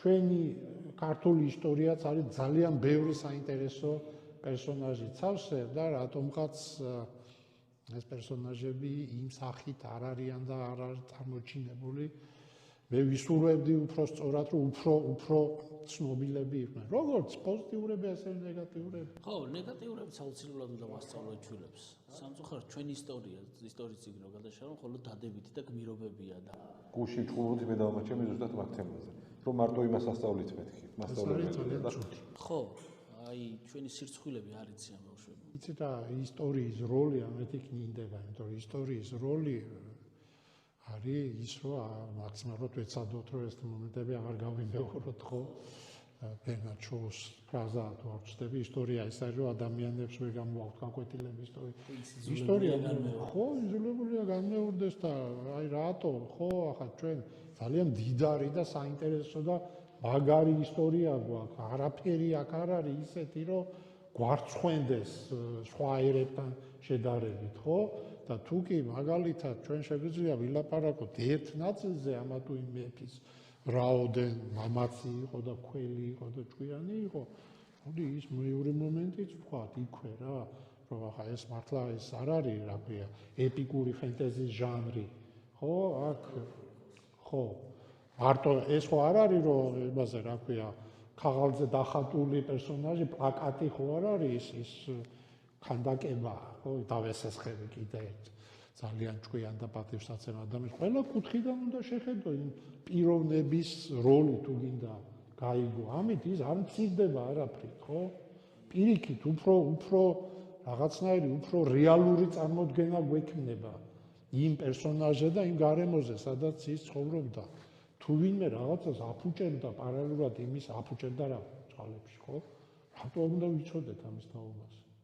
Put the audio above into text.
ჩვენი ქართული ისტორიაც არის ძალიან ბევრი საინტერესო პერსონაჟი ცავსე და რატომღაც ეს პერსონაჟები იმ სახით არ არიან და არ არის წარმოჩინებული. მე ვისურვებდი უფრო სწორად, რომ უფრო ცნობილები იყვნენ. როგორც პოზიტიურები, ასე ნეგატიურები. ხო, ნეგატიურებიც აუცილებლად უნდა ვასწავლოთ ჩვენებს. სამწუხაროდ ჩვენი ისტორიის წიგნი რო გადაშალო, მხოლოდ დადებითი და გმირობებია და გუში ჭყურუდი მე დავამაჩემი ზუსტად მაგ თემაზე. რომ მარტო იმას ასწავლით მეთქი, მასწავლებელი და ხო, აი ჩვენი სირცხვილები არ იციან ბავშვები. იცით რა, ისტორიის როლი ამეთი კნინდება, იმიტომ რომ ისტორიის როლი არის ის, რომ მაქსიმალურად ვეცადოთ, რომ ეს მომენტები აღარ გავიმეოროთ, ხო? ბერნარდ შოუს ფრაზა თუ არ ვწდები, ისტორია ის არის, რომ ადამიანებს ვერ გამოაქვთ განკვეთილები ისტორია. ხო, იძულებულია განმეორდეს და აი რატო, ხო, ახლა ჩვენ ძალიან მდიდარი და საინტერესო და მაგარი ისტორია გვაქვს. არაფერი აქ არ არის ისეთი, რომ გვარცხვენდეს სხვა ერებთან შედარებით, ხო? და თუ კი მაგალითად ჩვენ შეგვიძლია ვილაპარაკოთ ერთ ნაწილზე ამა თუ იმ მეფის რაოდენ მამაცი იყო და ქველი იყო და ჭკვიანი იყო, მოდი ის მეორე მომენტიც ვთქვათ იქვე რა, რომ ახლა ეს მართლა ეს არ არის, რა ქვია, ეპიკური ფენტეზის ჟანრი, ხო? აქ ხო. მარტო ეს ხო არ არის, რომ იმაზე რა ქვია, ქაღალდზე დახატული პერსონაჟი, პლაკატი ხო არ არის ის ქანდაკება, ხო, დავესესხები კიდე ერთ ძალიან ჭკვიან და პატივსაცემ ადამიანს. ყველა კუთხიდან უნდა შეხედო იმ პიროვნების როლი თუ გინდა გაიგო. ამით ის არ მცირდება არაფრით, ხო? პირიქით უფრო რაღაცნაირი უფრო რეალური წარმოდგენა გვექნება იმ პერსონაჟზე და იმ გარემოზე, სადაც ის ცხოვრობდა. თუ ვინმე რაღაცას აფუჭებდა პარალელურად იმის აფუჭებდა რა წყალებში, ხო? რატო უნდა ვიცოდეთ ამის თაობას?